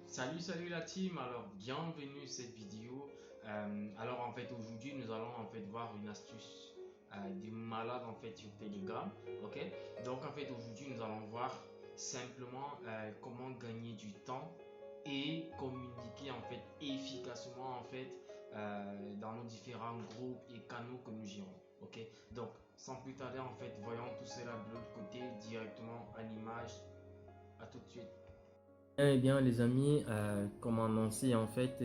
Salut la team, alors bienvenue cette vidéo. Alors en fait aujourd'hui nous allons en fait voir une astuce de malade en fait sur Telegram. Ok, donc en fait aujourd'hui nous allons voir simplement comment gagner du temps et communiquer en fait efficacement en fait dans nos différents groupes et canaux que nous gérons. Ok, donc sans plus tarder en fait voyons tout cela de l'autre côté directement en image. À tout de suite. Eh bien, les amis, comme annoncé en fait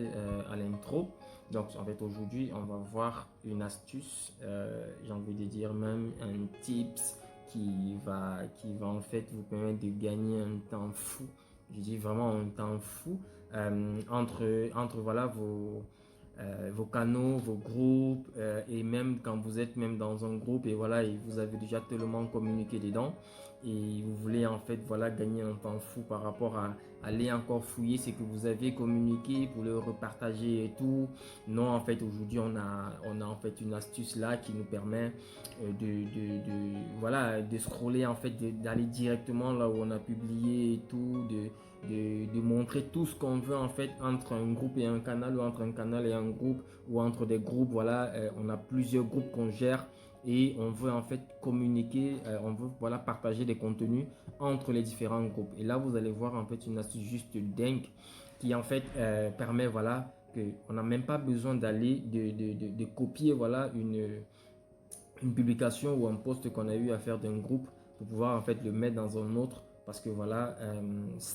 à l'intro, donc en fait aujourd'hui on va voir une astuce, j'ai envie de dire même un tips qui va en fait vous permettre de gagner un temps fou. Je dis vraiment un temps fou entre voilà vos canaux, vos groupes et même quand vous êtes même dans un groupe et voilà et vous avez déjà tellement communiqué dedans et vous voulez en fait voilà gagner un temps fou par rapport à aller encore fouiller ce que vous avez communiqué pour le repartager et tout. Non, en fait, aujourd'hui, on a en fait une astuce là qui nous permet voilà, de scroller, en fait, d'aller directement là où on a publié et tout, de montrer tout ce qu'on veut, en fait, entre un groupe et un canal, ou entre un canal et un groupe, ou entre des groupes. Voilà, on a plusieurs groupes qu'on gère et on veut en fait communiquer, on veut voilà partager des contenus entre les différents groupes. Et là, vous allez voir en fait une astuce juste dingue qui en fait permet voilà que on n'a même pas besoin d'aller de copier voilà une publication ou un post qu'on a eu à faire d'un groupe pour pouvoir en fait le mettre dans un autre parce que voilà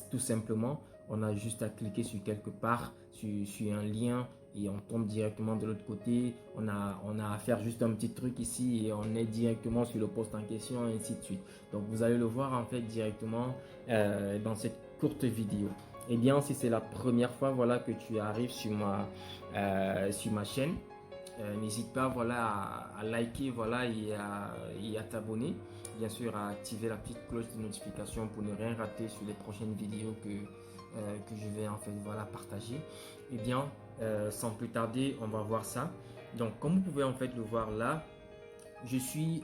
tout simplement on a juste à cliquer sur quelque part sur un lien et on tombe directement de l'autre côté. On a à faire juste un petit truc ici et on est directement sur le post en question et ainsi de suite. Donc vous allez le voir en fait directement dans cette courte vidéo. Et bien si c'est la première fois voilà que tu arrives sur ma chaîne, n'hésite pas voilà, à liker voilà, et à t'abonner. Bien sûr, à activer la petite cloche de notification pour ne rien rater sur les prochaines vidéos que je vais en fait voilà, partager. Et bien, sans plus tarder, on va voir ça. Donc, comme vous pouvez en fait le voir là, je suis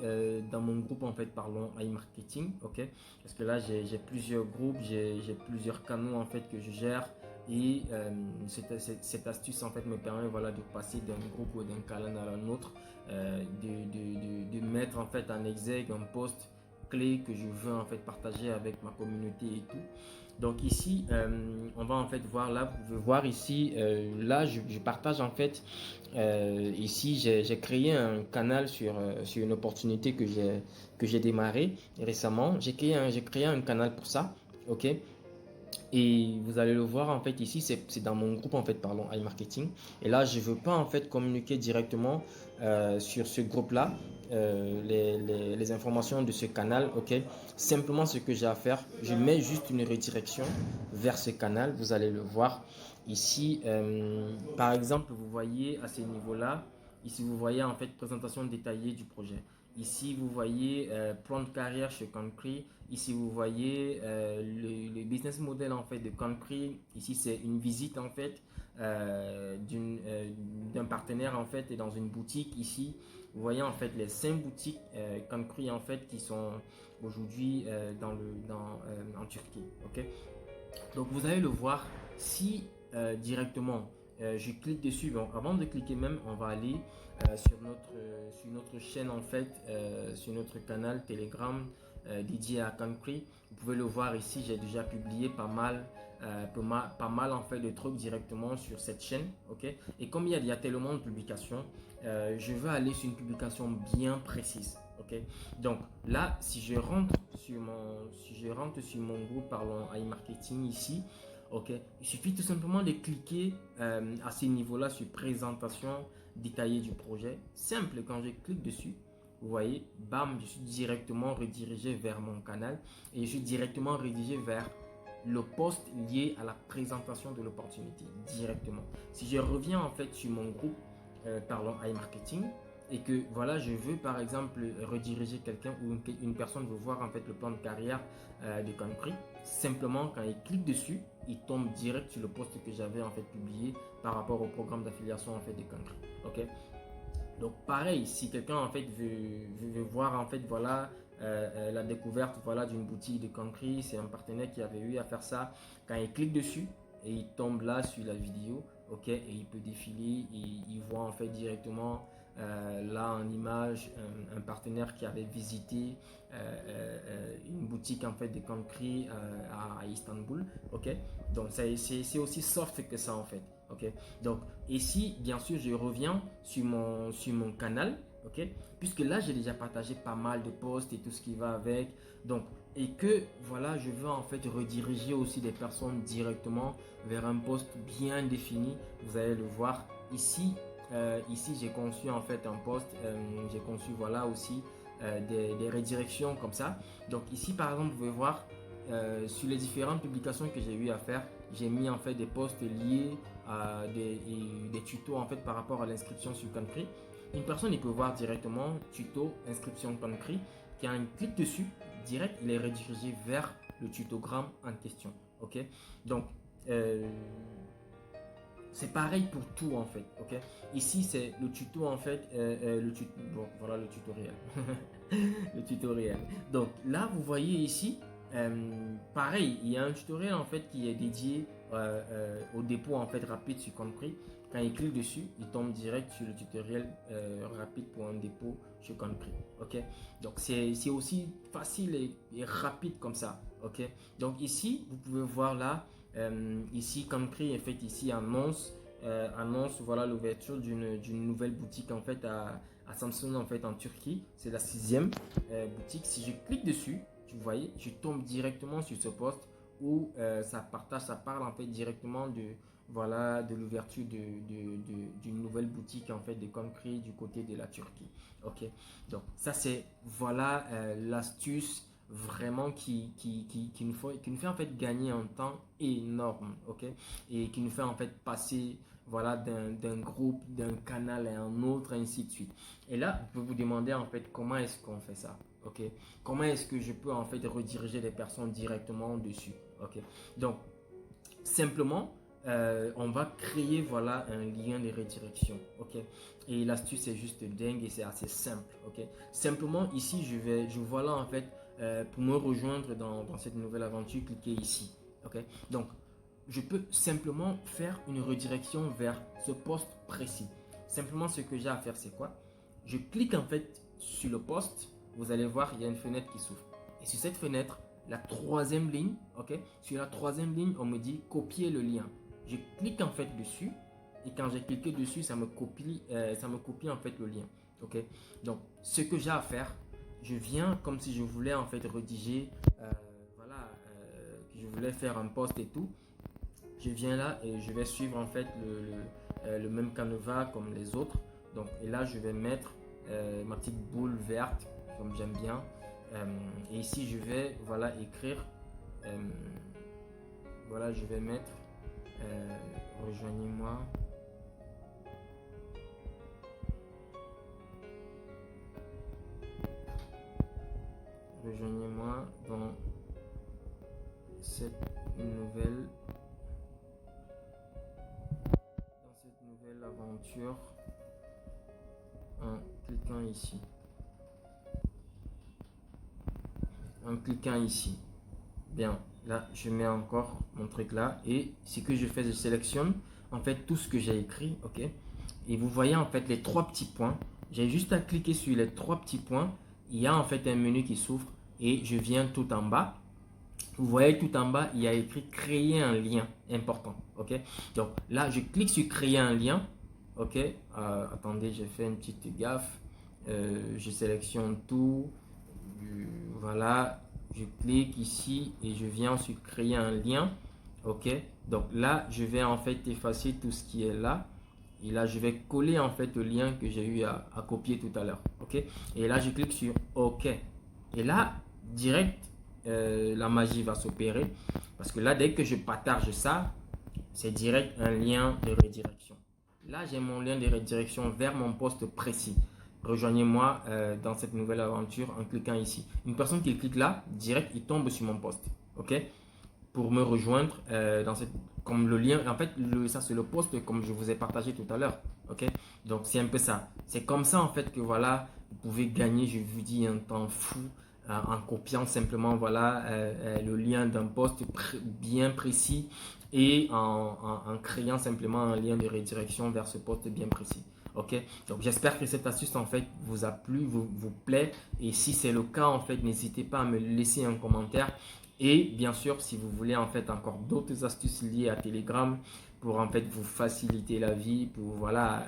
dans mon groupe en fait parlons iMarketing, ok? Parce que là j'ai plusieurs groupes, j'ai plusieurs canaux en fait que je gère et cette astuce en fait me permet voilà de passer d'un groupe ou d'un canal à un autre, de mettre en fait en exergue un post clé que je veux en fait partager avec ma communauté et tout. Donc ici, on va en fait voir là, vous pouvez voir ici, là je partage en fait, ici j'ai créé un canal sur une opportunité que j'ai démarré récemment. J'ai créé un canal pour ça, ok? Et vous allez le voir en fait ici, c'est dans mon groupe en fait, parlons iMarketing. Et là, je veux pas en fait communiquer directement sur ce groupe-là, les informations de ce canal, ok. Simplement ce que j'ai à faire, je mets juste une redirection vers ce canal. Vous allez le voir ici. Par exemple, vous voyez à ce niveau-là, ici vous voyez en fait présentation détaillée du projet. Ici, vous voyez plan de carrière chez Concrete. Ici, vous voyez le business model en fait de Concrete. Ici, c'est une visite en fait d'un partenaire en fait et dans une boutique. Ici, vous voyez en fait les 5 boutiques Concrete en fait qui sont aujourd'hui en Turquie. Ok. Donc vous allez le voir si directement je clique dessus. Bon, avant de cliquer même, on va aller sur notre chaîne en fait, sur notre canal Telegram dédié à Concrete. Vous pouvez le voir ici, j'ai déjà publié pas mal en fait de trucs directement sur cette chaîne, ok. Et comme il y a tellement de publications, je veux aller sur une publication bien précise, ok. Donc là, si je rentre sur mon groupe parlons iMarketing ici, ok, il suffit tout simplement de cliquer à ce niveau-là sur présentation détaillée du projet. Simple, quand je clique dessus, vous voyez, bam, je suis directement redirigé vers mon canal et je suis directement redirigé vers le post lié à la présentation de l'opportunité directement. Si je reviens en fait sur mon groupe, parlons iMarketing, et que voilà, je veux par exemple rediriger quelqu'un ou une personne veut voir en fait le plan de carrière de Concrete, simplement quand il clique dessus, il tombe direct sur le post que j'avais en fait publié par rapport au programme d'affiliation en fait de Concrete. Ok. Donc pareil, si quelqu'un en fait veut voir en fait voilà la découverte voilà d'une boutique de Concrete, c'est un partenaire qui avait eu à faire ça. Quand il clique dessus, et il tombe là sur la vidéo, ok, et il peut défiler et il voit en fait directement là en image un partenaire qui avait visité une boutique en fait de Concrete à Istanbul, ok. Donc c'est aussi soft que ça en fait, ok. Donc ici bien sûr je reviens sur mon canal, ok, puisque là j'ai déjà partagé pas mal de posts et tout ce qui va avec, donc et que voilà je veux en fait rediriger aussi des personnes directement vers un post bien défini. Vous allez le voir ici. Ici j'ai conçu en fait un post, j'ai conçu voilà aussi des redirections comme ça. Donc ici par exemple vous pouvez voir sur les différentes publications que j'ai eu à faire, j'ai mis en fait des posts liés à des tutos en fait par rapport à l'inscription sur Concrete. Une personne il peut voir directement tuto inscription Concrete, qui a un clic dessus direct, il est redirigé vers le tutogramme en question, ok. Donc c'est pareil pour tout en fait, ok. Ici c'est le tuto en fait, bon voilà le tutoriel, le tutoriel. Donc là vous voyez ici, pareil, il y a un tutoriel en fait qui est dédié au dépôt en fait rapide sur Concrete. Quand il clique dessus, il tombe direct sur le tutoriel rapide pour un dépôt sur Concrete, ok. Donc c'est aussi facile et rapide comme ça, ok. Donc ici vous pouvez voir là. Ici Concrete en fait ici annonce voilà l'ouverture d'une nouvelle boutique en fait à Samsun en fait en Turquie. C'est la 6e boutique. Si je clique dessus, tu voyez, je tombe directement sur ce post où ça parle en fait directement de l'ouverture d'une nouvelle boutique en fait de Concrete du côté de la Turquie, ok. Donc ça c'est voilà l'astuce vraiment qui nous fait en fait gagner un temps énorme, ok, et qui nous fait en fait passer voilà d'un groupe, d'un canal à un autre, ainsi de suite. Et là vous pouvez vous demander en fait comment est-ce qu'on fait ça, ok, comment est-ce que je peux en fait rediriger les personnes directement dessus, ok. Donc simplement on va créer voilà un lien de redirection, ok, et l'astuce est juste dingue et c'est assez simple, ok. Simplement ici je vois là en fait pour me rejoindre dans cette nouvelle aventure, cliquez ici, ok. Donc je peux simplement faire une redirection vers ce poste précis. Simplement ce que j'ai à faire c'est quoi? Je clique en fait sur le poste, vous allez voir il y a une fenêtre qui s'ouvre et sur cette fenêtre la 3e ligne, ok, sur la 3e ligne on me dit copier le lien. Je clique en fait dessus et quand j'ai cliqué dessus ça me copie en fait le lien, ok. Donc ce que j'ai à faire, je viens comme si je voulais en fait rédiger voilà que je voulais faire un post et tout. Je viens là et je vais suivre en fait le même canevas comme les autres. Donc et là je vais mettre ma petite boule verte comme j'aime bien. Et ici je vais voilà écrire voilà je vais mettre rejoignez-moi dans cette nouvelle aventure en cliquant ici. Bien, là je mets encore mon truc là et ce que je fais, je sélectionne en fait tout ce que j'ai écrit, ok. Et vous voyez en fait les 3 petits points. J'ai juste à cliquer sur les 3 petits points. Il y a en fait un menu qui s'ouvre et je viens tout en bas. Vous voyez tout en bas, il y a écrit créer un lien important, ok. Donc là je clique sur créer un lien, ok. Attendez, j'ai fait une petite gaffe. Je sélectionne tout, voilà, je clique ici et je viens sur créer un lien, ok. Donc là je vais en fait effacer tout ce qui est là et là je vais coller en fait le lien que j'ai eu à copier tout à l'heure, ok. Et là je clique sur ok et là direct la magie va s'opérer parce que là dès que je partage ça, c'est direct un lien de redirection. Là j'ai mon lien de redirection vers mon poste précis. Rejoignez-moi dans cette nouvelle aventure en cliquant ici. Une personne qui clique là, direct il tombe sur mon poste, ok, pour me rejoindre dans cette, comme le lien, en fait ça c'est le poste comme je vous ai partagé tout à l'heure, ok. Donc c'est un peu ça, c'est comme ça en fait que voilà vous pouvez gagner, je vous dis, un temps fou en copiant simplement voilà, le lien d'un post bien précis et en créant simplement un lien de redirection vers ce post bien précis. Ok, donc j'espère que cette astuce en fait vous a plu, vous plaît, et si c'est le cas en fait, n'hésitez pas à me laisser un commentaire. Et bien sûr, si vous voulez en fait encore d'autres astuces liées à Telegram pour en fait vous faciliter la vie, pour voilà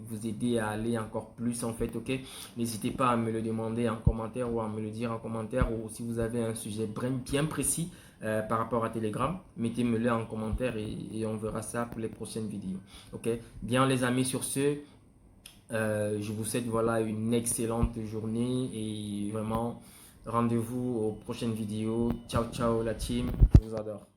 vous aider à aller encore plus en fait, ok, n'hésitez pas à me le demander en commentaire ou à me le dire en commentaire, ou si vous avez un sujet bien précis par rapport à Telegram, mettez-le en commentaire et on verra ça pour les prochaines vidéos. Ok, bien les amis, sur ce, je vous souhaite voilà une excellente journée et vraiment rendez-vous aux prochaines vidéos. Ciao ciao la team, je vous adore.